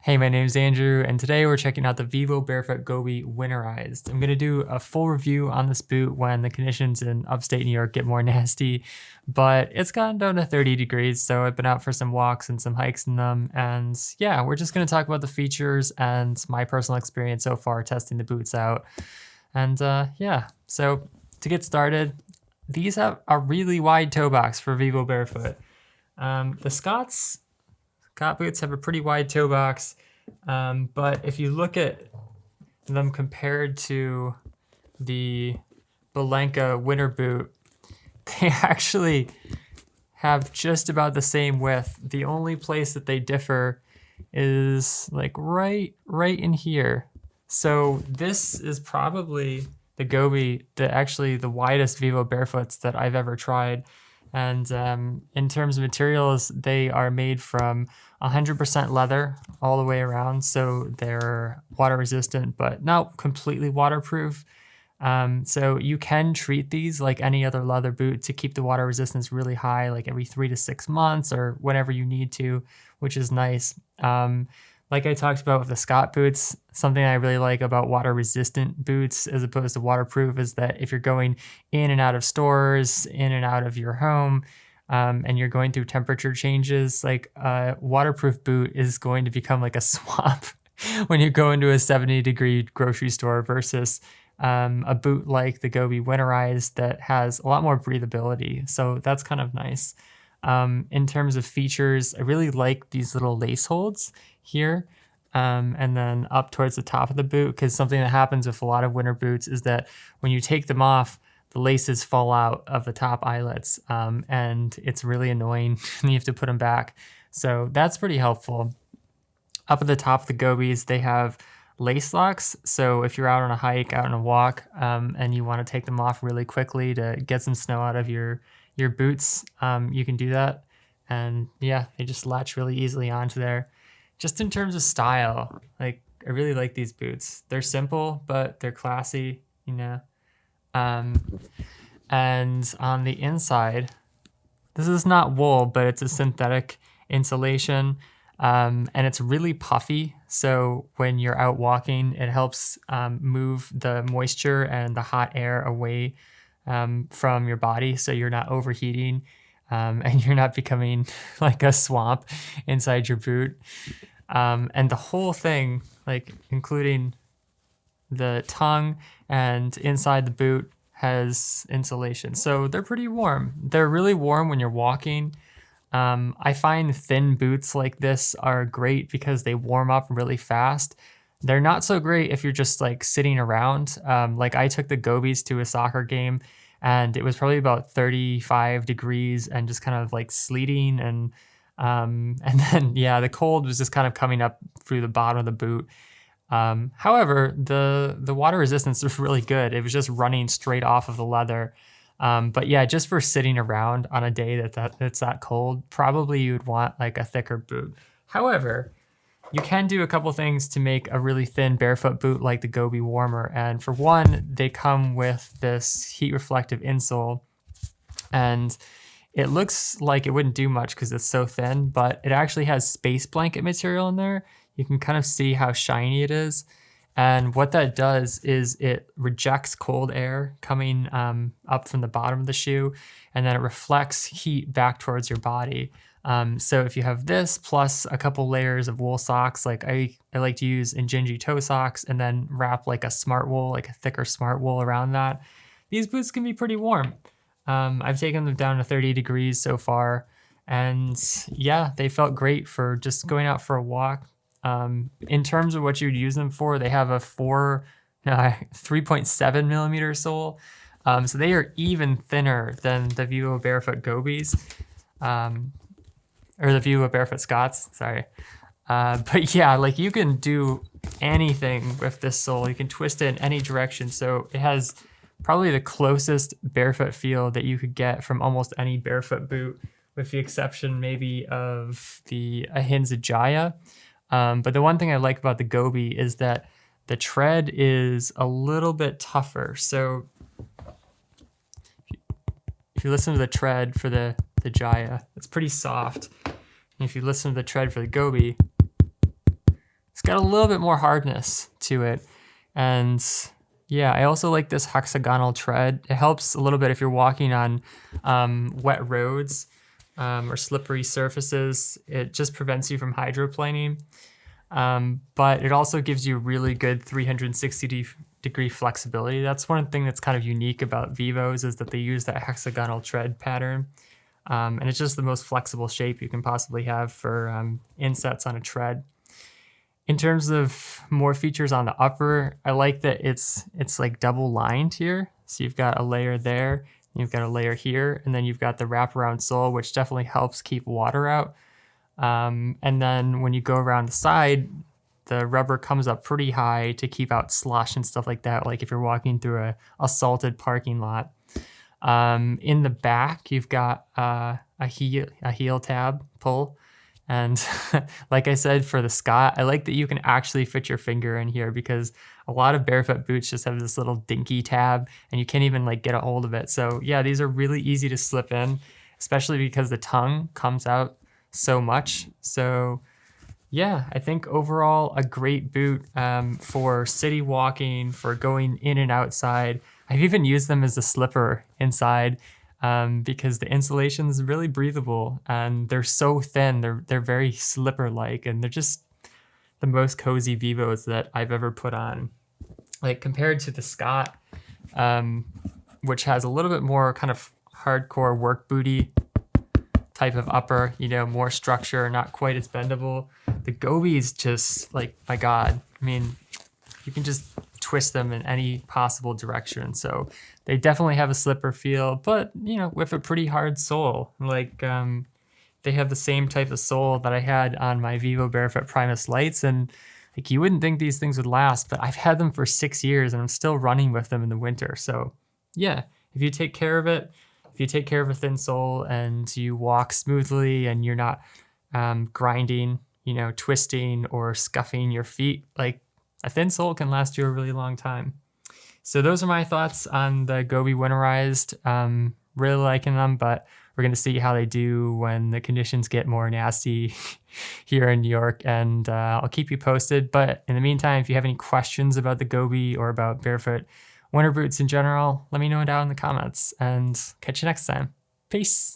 Hey, my name's Andrew, and today we're checking out the vivobarefoot GOBI winterized. I'm gonna do a full review on this boot when the conditions in upstate New York get more nasty, but it's gotten down to 30 degrees, so I've been out for some walks and some hikes in them, and yeah, we're just gonna talk about the features and my personal experience so far testing the boots out. And yeah, so to get started, these have a really wide toe box for vivobarefoot. The Scott boots have a pretty wide toe box, but if you look at them compared to the Balenka winter boot, they actually have just about the same width. The only place that they differ is like right in here. So this is probably the GOBI, the widest vivobarefoots that I've ever tried. And in terms of materials, they are made from 100% leather all the way around, so they're water resistant, but not completely waterproof. So you can treat these like any other leather boot to keep the water resistance really high, like every 3 to 6 months or whenever you need to, which is nice. Like I talked about with the Scott boots, something I really like about water resistant boots as opposed to waterproof is that if you're going in and out of stores, in and out of your home, and you're going through temperature changes, like a waterproof boot is going to become like a swamp when you go into a 70-degree grocery store versus a boot like the GOBI winterized that has a lot more breathability. So that's kind of nice. In terms of features, I really like these little lace holds here and then up towards the top of the boot, because something that happens with a lot of winter boots is that when you take them off, the laces fall out of the top eyelets and it's really annoying and you have to put them back. So that's pretty helpful. Up at the top of the GOBIs, they have lace locks. So if you're out on a hike, out on a walk, and you want to take them off really quickly to get some snow out of your boots, you can do that. And yeah, they just latch really easily onto there. Just in terms of style, like I really like these boots. They're simple, but they're classy, you know. And on the inside, this is not wool, but it's a synthetic insulation. And it's really puffy. So when you're out walking, it helps move the moisture and the hot air away from your body, so you're not overheating and you're not becoming like a swamp inside your boot. And the whole thing, like including the tongue and inside the boot, has insulation. So they're pretty warm. They're really warm when you're walking. I find thin boots like this are great because they warm up really fast. They're not so great if you're just like sitting around. Like I took the GOBIs to a soccer game and it was probably about 35 degrees and just kind of like sleeting and then yeah, the cold was just kind of coming up through the bottom of the boot. However, the water resistance was really good. It was just running straight off of the leather. But yeah, just for sitting around on a day that's that cold, probably you would want like a thicker boot. However, you can do a couple things to make a really thin barefoot boot like the GOBI warmer. And for one, they come with this heat reflective insole, and it looks like it wouldn't do much because it's so thin, but it actually has space blanket material in there. You can kind of see how shiny it is. And what that does is it rejects cold air coming up from the bottom of the shoe, and then it reflects heat back towards your body. So if you have this plus a couple layers of wool socks, like I like to use Injinji toe socks and then wrap like a smart wool, like a thicker smart wool around that, these boots can be pretty warm. I've taken them down to 30 degrees so far, and yeah, they felt great for just going out for a walk. In terms of what you would use them for, they have a 3.7 millimeter sole. So they are even thinner than the vivobarefoot GOBIs, or the vivobarefoot Scotts, sorry. But yeah, like you can do anything with this sole. You can twist it in any direction. So it has probably the closest barefoot feel that you could get from almost any barefoot boot, with the exception maybe of the Ahinza Jaya. But the one thing I like about the GOBI is that the tread is a little bit tougher. So if you listen to the tread for the Jaya, it's pretty soft. And if you listen to the tread for the GOBI, got a little bit more hardness to it. And yeah, I also like this hexagonal tread. It helps a little bit if you're walking on wet roads or slippery surfaces. It just prevents you from hydroplaning. But it also gives you really good 360-degree flexibility. That's one thing that's kind of unique about Vivos, is that they use that hexagonal tread pattern. And it's just the most flexible shape you can possibly have for insets on a tread. In terms of more features on the upper, I like that it's like double lined here. So you've got a layer there, you've got a layer here, and then you've got the wraparound sole, which definitely helps keep water out. And then when you go around the side, the rubber comes up pretty high to keep out slush and stuff like that, like if you're walking through a salted parking lot. In the back, you've got a heel tab pull. And like I said, for the Scott, I like that you can actually fit your finger in here, because a lot of barefoot boots just have this little dinky tab and you can't even like get a hold of it. So yeah, these are really easy to slip in, especially because the tongue comes out so much. So yeah, I think overall a great boot for city walking, for going in and outside. I've even used them as a slipper inside because the insulation is really breathable and they're so thin. They're very slipper-like, and they're just the most cozy Vivos that I've ever put on. Like compared to the Scott, which has a little bit more kind of hardcore work booty type of upper, you know, more structure, not quite as bendable. The Gobi is just like, my God. I mean, you can just twist them in any possible direction. So they definitely have a slipper feel, but you know, with a pretty hard sole. Like they have the same type of sole that I had on my Vivo Barefoot Primus Lights, and like you wouldn't think these things would last, but I've had them for 6 years and I'm still running with them in the winter. So yeah, if you take care of it, if you take care of a thin sole and you walk smoothly and you're not grinding, you know, twisting or scuffing your feet, like a thin sole can last you a really long time. So those are my thoughts on the Gobi winterized. Really liking them, but we're gonna see how they do when the conditions get more nasty here in New York, and I'll keep you posted. But in the meantime, if you have any questions about the Gobi or about barefoot winter boots in general, let me know down in the comments, and catch you next time. Peace.